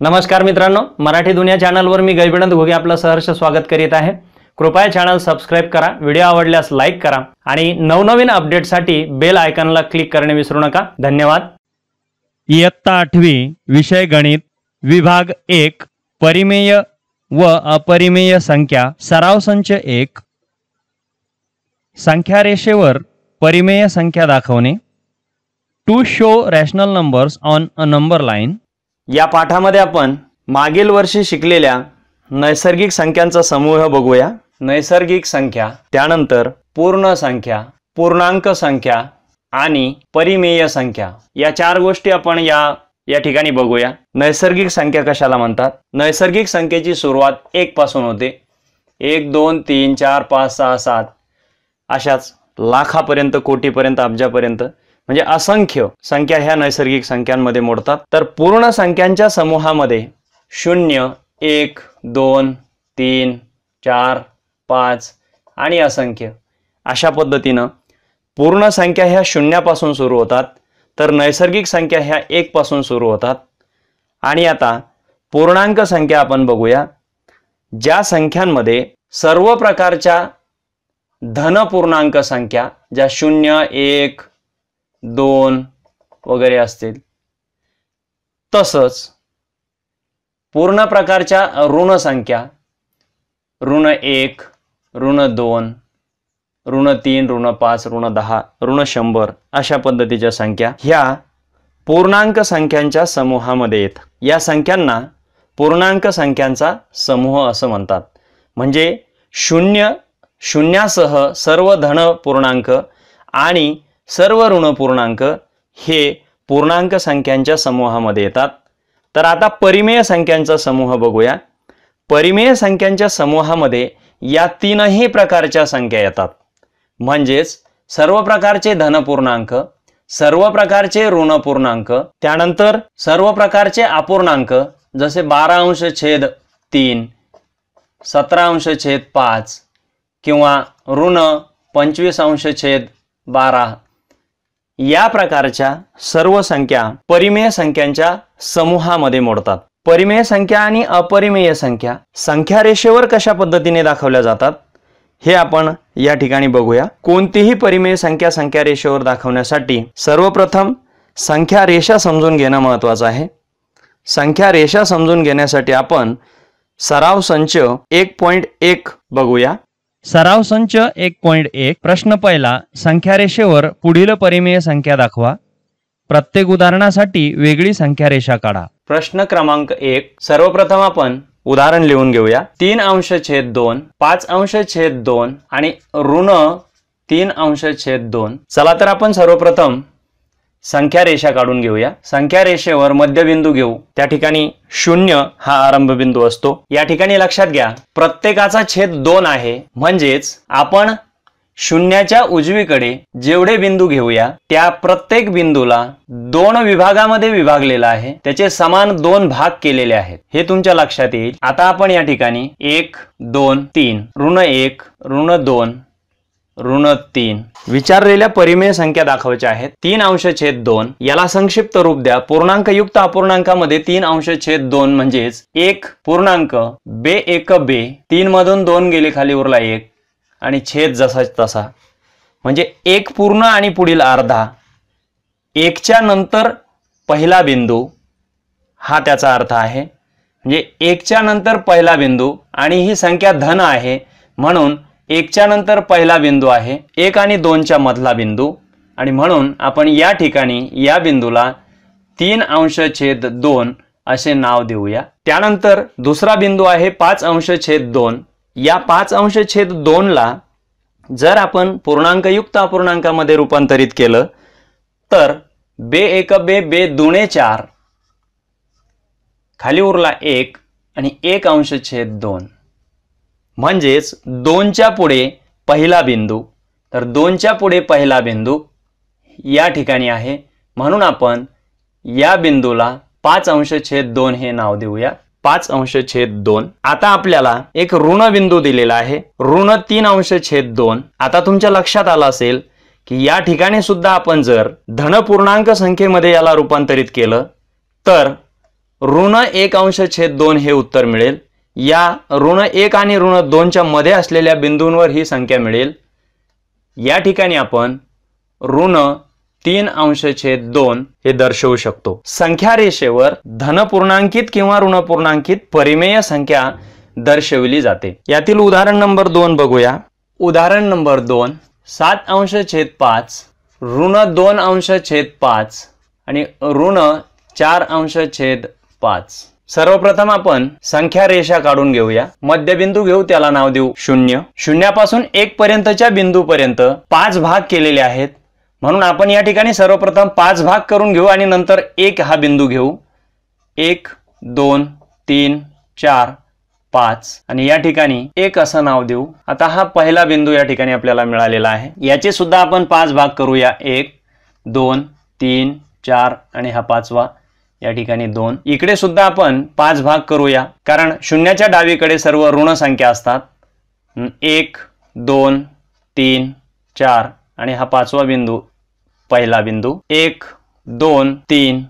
नमस्कार मित्रांनो, मराठी दुनिया चॅनलवर मी गैविनंद घोगे आपलं सहर्ष स्वागत करीत आहे। कृपया चॅनल सबस्क्राइब करा, व्हिडिओ आवडल्यास लाईक करा आणि नवनवीन अपडेटसाठी बेल आयकॉनला क्लिक करणे विसरू नका। धन्यवाद। इयत्ता 8वी विषय गणित विभाग 1 परिमेय व अपरिमेय संख्या सराव संच 1 संख्या रेषेवर परिमेय संख्या दाखवणे to show rational numbers on a number line. या पाठामध्ये आपण मागील वर्षी शिकलेल्या नैसर्गिक संख्यांचा समूह बघूया। नैसर्गिक संख्या, त्यानंतर पूर्ण संख्या, पूर्णांक संख्या आणि परिमेय संख्या या चार गोष्टी आपण या ठिकाणी बघूया। नैसर्गिक संख्या कशाला म्हणतात? नैसर्गिक संख्येची सुरुवात 1 पासून होते। 1 2 3 4 5 6 7 अशाच लाखापर्यंत, कोटीपर्यंत, अब्जापर्यंत म्हणजे असंख्य संख्या ह्या नैसर्गिक संख्यांमध्ये मोडतात। तर पूर्ण संख्यांच्या समूहामध्ये 0 1 2 3 4 5 आणि असंख्य अशा पद्धतीनं पूर्ण संख्या ह्या शून्यापासून सुरू होतात, तर नैसर्गिक संख्या ह्या 1 पासून सुरू होतात। आणि आता पूर्णांक संख्या आपण बघूया, ज्या संख्यांमध्ये सर्व प्रकारच्या धन पूर्णांक संख्या ज्या 0 1 2 वगैरे असतील, तसंच पूर्ण प्रकारच्या ऋण संख्या ऋण 1 ऋण 2 ऋण 3 ऋण 5 ऋण 10 ऋण 100 अशा पद्धतीच्या संख्या ह्या पूर्णांक संख्यांच्या समूहामध्ये येतात। या संख्यांना पूर्णांक संख्यांचा समूह असं म्हणतात। म्हणजे शून्यासह सर्व धन पूर्णांक आणि सर्व ऋण पूर्णांक हे पूर्णांक संख्यांच्या समूहामध्ये येतात। तर आता परिमेय संख्यांचा समूह बघूया। परिमेय संख्यांच्या समूहामध्ये या तीनही प्रकारच्या संख्या येतात, म्हणजेच सर्व प्रकारचे धन पूर्णांक, सर्व प्रकारचे ऋण पूर्णांक, त्यानंतर सर्व प्रकारचे अपूर्णांक जसे 12/3 17/5 किंवा ऋण 25/12 या प्रकारच्या सर्व संख्या परिमेय संख्यांच्या समूहामध्ये मोडतात। परिमेय संख्या आणि अपरिमेय संख्या संख्या रेषेवर कशा पद्धतीने दाखवल्या जातात हे आपण या ठिकाणी बघूया। कोणतीही परिमेय संख्या संख्या रेषेवर दाखवण्यासाठी सर्वप्रथम संख्या रेषा समजून घेणं महत्त्वाचं आहे। संख्या रेषा समजून घेण्यासाठी आपण सराव संच 1.1 बघूया। सराव संच 1.1 प्रश्न पहिला, संख्या रेषेवर पुढील परिमेय संख्या दाखवा। प्रत्येक उदाहरणासाठी वेगळी संख्या रेषा काढा। प्रश्न क्रमांक 1, सर्वप्रथम आपण उदाहरण लिहून घेऊया। 3/2 5/2 आणि ऋण 3/2। चला तर आपण सर्वप्रथम संख्या रेषा काढून घेऊया। संख्या रेषेवर मध्यबिंदू घेऊ, त्या ठिकाणी 0 हा आरंभ बिंदू असतो। या ठिकाणी लक्षात घ्या, प्रत्येकाचा छेद 2 आहे, म्हणजेच आपण शून्याच्या उजवीकडे जेवढे बिंदू घेऊया त्या प्रत्येक बिंदूला 2 विभागामध्ये विभागलेला आहे, त्याचे समान 2 भाग केलेले आहेत, हे तुमच्या लक्षात येईल। आता आपण या ठिकाणी 1 2 3 ऋण 1 ऋण 2 ऋण 3 विचारलेल्या परिमेय संख्या दाखवायच्या आहेत। 3/2 याला संक्षिप्त रूप द्या। पूर्णांक युक्त अपूर्णांकामध्ये 3/2 म्हणजेच 1 पूर्णांक बे 3 मधून 2 गेले, खाली उरला 1 आणि छेद जसा तसा, म्हणजे 1 पूर्ण आणि पुढील अर्धा, 1च्या नंतर पहिला बिंदू हा त्याचा अर्थ आहे। म्हणजे 1च्या नंतर पहिला बिंदू आणि ही संख्या धन आहे, म्हणून 1च्या नंतर पहिला बिंदू आहे, 1 आणि 2च्या मधला बिंदू, आणि म्हणून आपण या ठिकाणी या बिंदूला 3/2 असे नाव देऊया। त्यानंतर दुसरा बिंदू आहे 5/2। या 5/2 ला जर आपण पूर्णांक युक्त अपूर्णांकामध्ये रूपांतरित केलं तर बे 4 खाली उरला 1 आणि 1/2 म्हणजेच 2च्या पुढे पहिला बिंदू, तर 2च्या पुढे पहिला बिंदू या ठिकाणी आहे, म्हणून आपण या बिंदूला 5/2 हे नाव देऊया। 5/2। आता आपल्याला एक ऋण बिंदू दिलेला आहे, ऋण 3/2। आता तुमच्या लक्षात आलं असेल की या ठिकाणी सुद्धा आपण जर धन पूर्णांक संख्येमध्ये याला रूपांतरित केलं तर -1/2 हे उत्तर मिळेल। या -1 आणि -2च्या मध्ये असलेल्या बिंदूंवर ही संख्या मिळेल। या ठिकाणी आपण -3/2 हे दर्शवू शकतो। संख्या रेषेवर धनपूर्णांकित किंवा ऋणपूर्णांकित परिमेय संख्या दर्शविली जाते। यातील उदाहरण नंबर 2 बघूया। उदाहरण नंबर 2 7/5 -2/5 आणि -4/5। सर्वप्रथम आपण संख्या रेषा काढून घेऊया। मध्यबिंदू घेऊ, त्याला नाव देऊ 0। शून्यापासून 1 पर्यंतच्या बिंदूपर्यंत 5 भाग केलेले आहेत, म्हणून आपण या ठिकाणी सर्वप्रथम 5 भाग करून घेऊ आणि नंतर 1 हा बिंदू घेऊ। 1 2 3 4 5 आणि या ठिकाणी 1 असं नाव देऊ। आता हा पहिला बिंदू या ठिकाणी आपल्याला मिळालेला आहे। याचे सुद्धा आपण 5 भाग करूया। 1 2 3 4 आणि हा 5वा या ठिकाणी 2। इकडे सुद्धा आपण 5 भाग करूया, कारण शून्याच्या डावीकडे सर्व ऋण संख्या असतात। 1 2 3 4 आणि हा 5वा बिंदू पहिला बिंदू। 1 2 3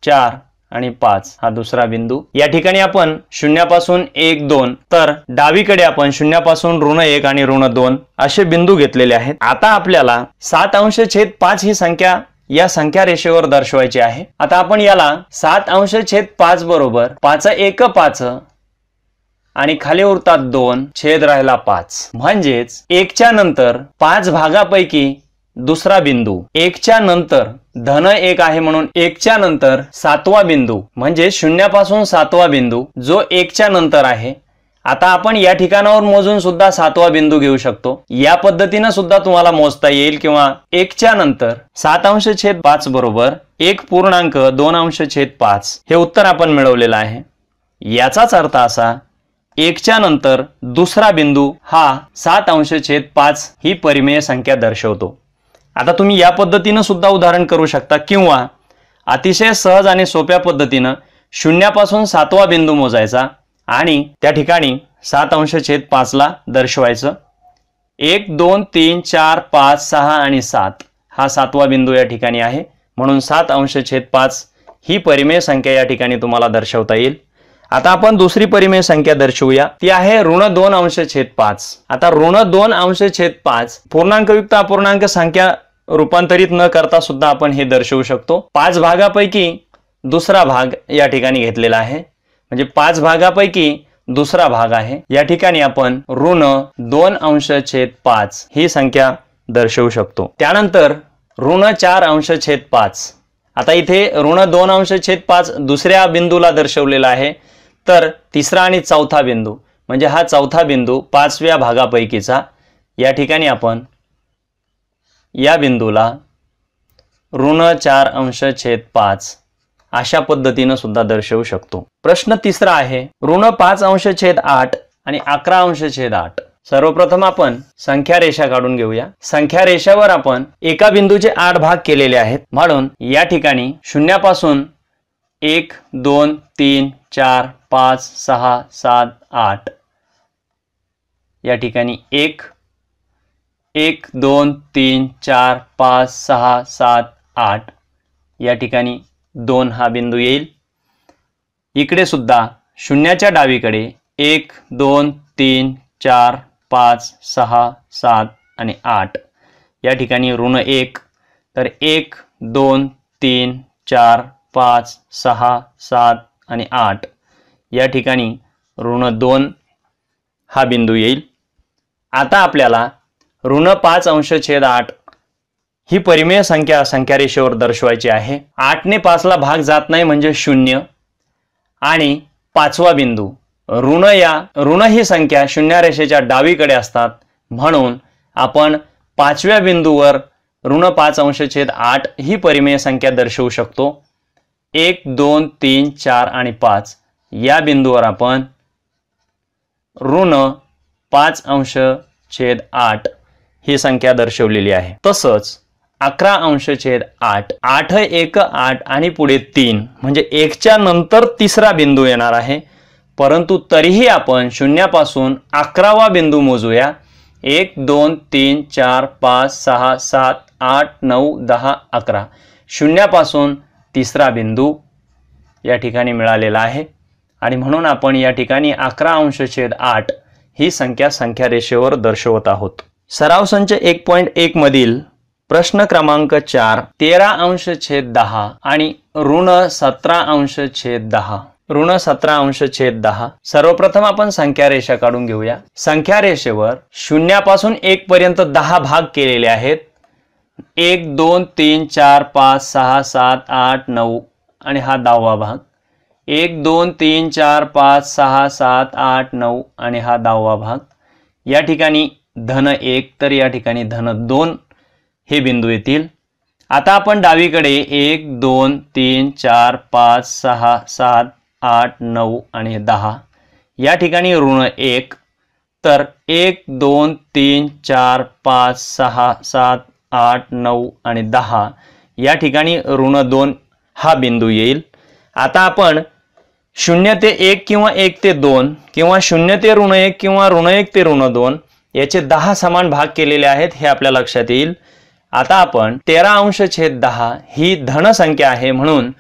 4 आणि 5 हा दुसरा बिंदू। या ठिकाणी आपण शून्यापासून 1 2 तर डावीकडे आपण शून्यापासून -1 आणि -2 असे बिंदू घेतलेले आहेत। आता आपल्याला 7/5 ही संख्या या संख्या रेषेवर दर्शवायची आहे। आता आपण याला 7/5 बरोबर 5 1 5 आणि खाली उरतात 2 छेद राहिला 5, म्हणजेच 1च्या नंतर 5 भागापैकी दुसरा बिंदू। 1च्या नंतर धन 1 आहे, म्हणून 1च्या नंतर 7वा बिंदू म्हणजे शून्यापासून 7वा बिंदू जो 1च्या नंतर आहे। आता आपण या ठिकाणावर मोजून सुद्धा 7वा बिंदू घेऊ शकतो। या पद्धतीने सुद्धा तुम्हाला मोजता येईल, किंवा 1च्या नंतर 7/5 बरोबर 1.2/5 हे उत्तर आपण मिळवलेलं आहे। याचाच अर्थ असा 1च्या नंतर दुसरा बिंदू हा 7/5 ही परिमेय संख्या दर्शवतो। आता तुम्ही या पद्धतीने सुद्धा उदाहरण करू शकता, किंवा अतिशय सहज आणि सोप्या पद्धतीने शून्यापासून 7वा बिंदू मोजायचा आणि त्या ठिकाणी 7/5 ला दर्शवायचं। 1 2 3 4 5 6 आणि 7 हा 7वा बिंदू या ठिकाणी आहे, म्हणून 7/5 ही परिमेय संख्या या ठिकाणी तुम्हाला दर्शवता येईल। आता आपण दुसरी परिमेय संख्या दर्शवूया, ती आहे -2/5। आता -2/5 पूर्णांकयुक्त अपूर्णांक संख्या रूपांतरित न करता सुद्धा आपण हे दर्शवू शकतो। 5 भागापैकी दुसरा भाग या ठिकाणी घेतलेला आहे, म्हणजे 5 भागापैकी दुसरा भाग आहे। या ठिकाणी आपण -2/5 ही संख्या दर्शवू शकतो। त्यानंतर -4/5। आता इथे -2/5 दुसऱ्या बिंदूला दर्शवलेला आहे, तर तिसरा आणि चौथा बिंदू म्हणजे हा चौथा बिंदू 5व्या भागापैकीचा। या ठिकाणी आपण या बिंदूला -4/5 अशा पद्धतीने सुद्धा दर्शवू शकतो। प्रश्न तिसरा आहे -5/8 आणि 11/8। सर्वप्रथम आपण संख्या रेषा काढून घेऊया। संख्या रेषेवर आपण एका बिंदूचे 8 भाग केलेले आहेत, म्हणून या ठिकाणी शून्यापासून 1 2 3 4 5 6 7 8 या ठिकाणी 1 1 2 3 4 5 6 7 8 या ठिकाणी 2 हा बिंदू येईल। इकडे सुद्धा शून्याच्या डावीकडे 1 2 3 4 5 6 7 आणि 8 या ठिकाणी -1, तर 1 2 3 4 5 6 7 आणि 8 या ठिकाणी -2 हा बिंदू येईल। आता आपल्याला -5/8 ही परिमेय संख्या संख्या रेषेवर दर्शवायची आहे। 8 ने 5 ला भाग जात नाही, म्हणजे 0 आणि 5वा बिंदू ऋण ही संख्या शून्य रेषेच्या डावीकडे असतात, म्हणून आपण 5व्या बिंदूवर -5/8 ही परिमेय संख्या दर्शवू शकतो। 1 2 3 4 आणि 5 या बिंदूवर आपण -5/8 ही संख्या दर्शवलेली आहे। तसंच 11/8 8 1 8 आणि पुढे 3 म्हणजे 1च्या नंतर तिसरा बिंदू येणार आहे, परंतु तरीही आपण शून्यापासून 11वा बिंदू मोजूया। 1 2 3 4 5 6 7 8 9 10 11 शून्यापासून तिसरा बिंदू या ठिकाणी मिळालेला आहे आणि म्हणून आपण या ठिकाणी 11/8 ही संख्या संख्या रेषेवर दर्शवत आहोत। सराव संच 1.1 मधील प्रश्न क्रमांक 4 13/10 आणि ऋण 17/10 ऋण 17/10। सर्वप्रथम आपण संख्या रेषा काढून घेऊया। संख्या रेषेवर शून्यापासून 1 पर्यंत 10 भाग केलेले आहेत। 1 2 3 4 5 6 7 8 9 आणि हा 10वा भाग। 1 2 3 4 5 6 7 8 9 आणि हा 10वा भाग। या ठिकाणी धन 1 तर या ठिकाणी धन 2 हे बिंदू येतील। आता आपण डावीकडे 1 2 3 4 5 6 7 8 9 आणि 10 या ठिकाणी ऋण 1 तर 1 2 3 4 5 6 7 8 9 आणि 10 या ठिकाणी ऋण 2 हा बिंदू येईल। आता आपण 0 ते 1 किंवा 1 ते 2 किंवा 0 ते ऋण 1 किंवा ऋण 1 ते ऋण 2 याचे 10 समान भाग केलेले आहेत हे आपल्या लक्षात येईल। आता आपण 13/10 ही धन संख्या आहे म्हणून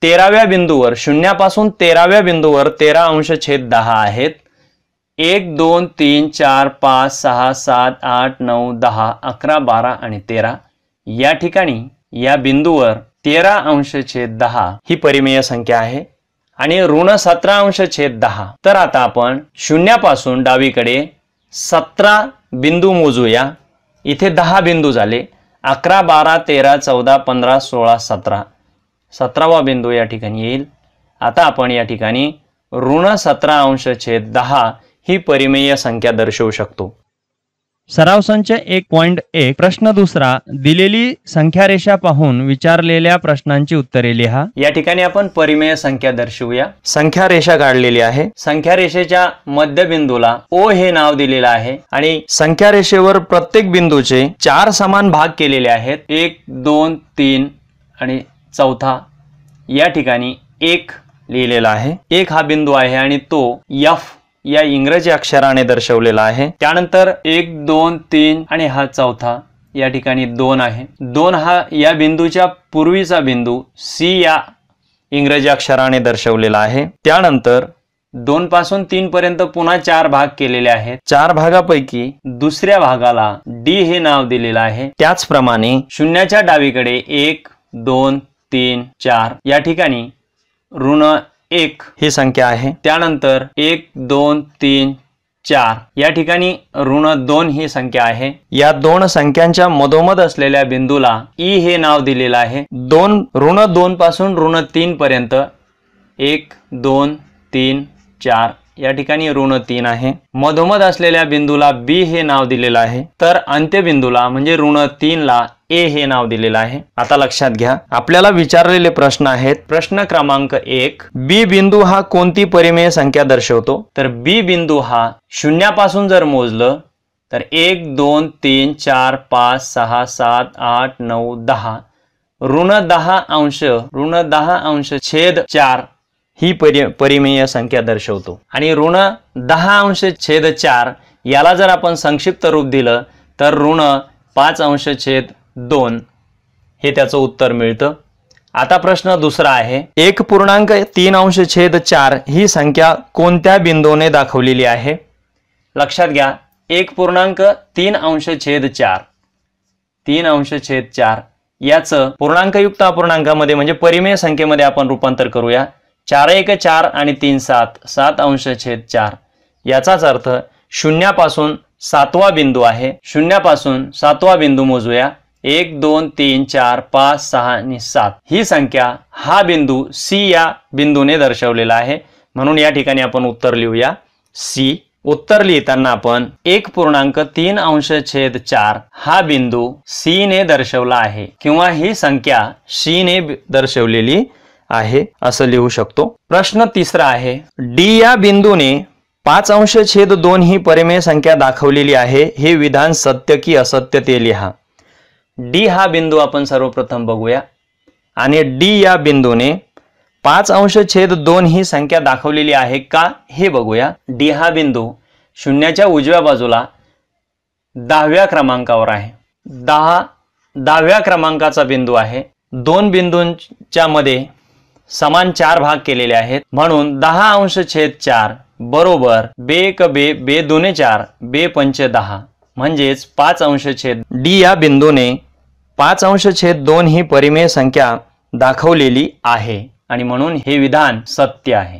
13व्या बिंदूवर शून्यापासून 13व्या बिंदूवर 13/10 आहेत। 1 2 3 4 5 6 7 8 9 10 11 12 आणि 13 या ठिकाणी या बिंदूवर 13/10 ही परिमेय संख्या आहे आणि ऋण 17/10। तर आता आपण शून्यापासून डावीकडे 17 बिंदू मोजूया। इथे 10 बिंदू झाले। 11 12 13 14 15 16 17 17वा बिंदू या ठिकाणी येईल। आता आपण या ठिकाणी ऋण 17/10 ही परिमेय संख्या दर्शवू शकतो। सराव संच 1.1 प्रश्न दुसरा दिलेली संख्या रेषा पाहून विचारलेल्या प्रश्नांची उत्तरे लिहा। या ठिकाणी आपण परिमेय संख्या दर्शवूया। संख्या रेषा काढलेली आहे। संख्या रेषेच्या मध्यबिंदूला ओ हे नाव दिलेलं आहे आणि संख्या रेषेवर प्रत्येक बिंदूचे 4 समान भाग केलेले आहेत। 1 2 3 आणि चौथा या ठिकाणी 1 लिहिलेला आहे। 1 हा बिंदू आहे आणि तो F या इंग्रजी अक्षराने दर्शवलेला आहे। त्यानंतर 1 2 3 आणि हा चौथा या ठिकाणी 2 आहे। 2 हा या बिंदूच्या पूर्वीचा बिंदू C या इंग्रजी अक्षराने दर्शवलेला आहे। त्यानंतर 2 पासून 3 पर्यंत पुन्हा 4 भाग केलेले आहेत। 4 भागापैकी दुसऱ्या भागाला D हे नाव दिलेलं आहे। त्याचप्रमाणे शून्याच्या डावीकडे 1 2 3 4 या ठिकाणी ऋण 1 ही संख्या आहे। त्यानंतर 1 2 3 4 या ठिकाणी ऋण 2 ही संख्या आहे। या दोन संख्यांच्या मधोमध असलेल्या बिंदूला E हे नाव दिलेलं आहे। ऋण 2 पासून ऋण 3 पर्यंत 1 2 3 4 या ठिकाणी ऋण 3 आहे। मधोमध असलेल्या बिंदूला B हे नाव दिलेलं आहे। तर अंत्यबिंदूला म्हणजे ऋण 3 ला A हे नाव दिलेलं आहे। आता लक्षात घ्या आपल्याला विचारलेले प्रश्न आहेत। प्रश्न क्रमांक 1 B बिंदू हा कोणती परिमेय संख्या दर्शवतो? तर B बिंदू हा शून्यापासून जर मोजलं तर 1 2 3 4 5 6 7 8 9 10 ऋण 10/4 ही परिमेय संख्या दर्शवतो आणि ऋण 10/4 याला जर आपण संक्षिप्त रूप दिलं तर ऋण 5/2 हे त्याचं उत्तर मिळतं। आता प्रश्न दुसरा आहे 1.3/4 ही संख्या कोणत्या बिंदूने दाखवलेली आहे? लक्षात घ्या 1.3/4 3/4 याचं पूर्णांकयुक्त अपूर्णांकामध्ये म्हणजे परिमेय संख्येमध्ये आपण रूपांतर करूया। 4 1 4 आणि 3 7 7/4 याचाच अर्थ शून्यापासून 7वा बिंदू आहे। शून्यापासून 7वा बिंदू मोजूया। 1 2 3 4 5 6 आणि 7 ही संख्या हा बिंदू C या बिंदूने दर्शवलेला आहे म्हणून या ठिकाणी आपण उत्तर लिहूया C। उत्तर लिहिताना आपण 1.3/4 हा बिंदू C ने दर्शवला आहे किंवा ही संख्या C ने दर्शवलेली आहे असं लिहू शकतो। प्रश्न तिसरा आहे D या बिंदूने 5/2 ही परिमेय संख्या दाखवलेली आहे। हे विधान सत्य की असत्य ते लिहा। D हा बिंदू आपण सर्वप्रथम बघूया आणि D या बिंदूने 5/2 ही संख्या दाखवलेली आहे का हे बघूया। D हा बिंदू शून्याच्या उजव्या बाजूला 10व्या क्रमांकावर आहे। 10व्या क्रमांकाचा बिंदू आहे। दोन बिंदूंच्या मध्ये समान 4 भाग केलेले आहेत, म्हणून 10 अंश छेद 4 बरोबर बे एक बे, बे दुने 4, बे पंचे 10, म्हणजेच 5 अंश छेद डी या बिंदूने 5 अंश छेद 2 ही परिमेय संख्या दाखवलेली आहे आणि म्हणून हे विधान सत्य आहे.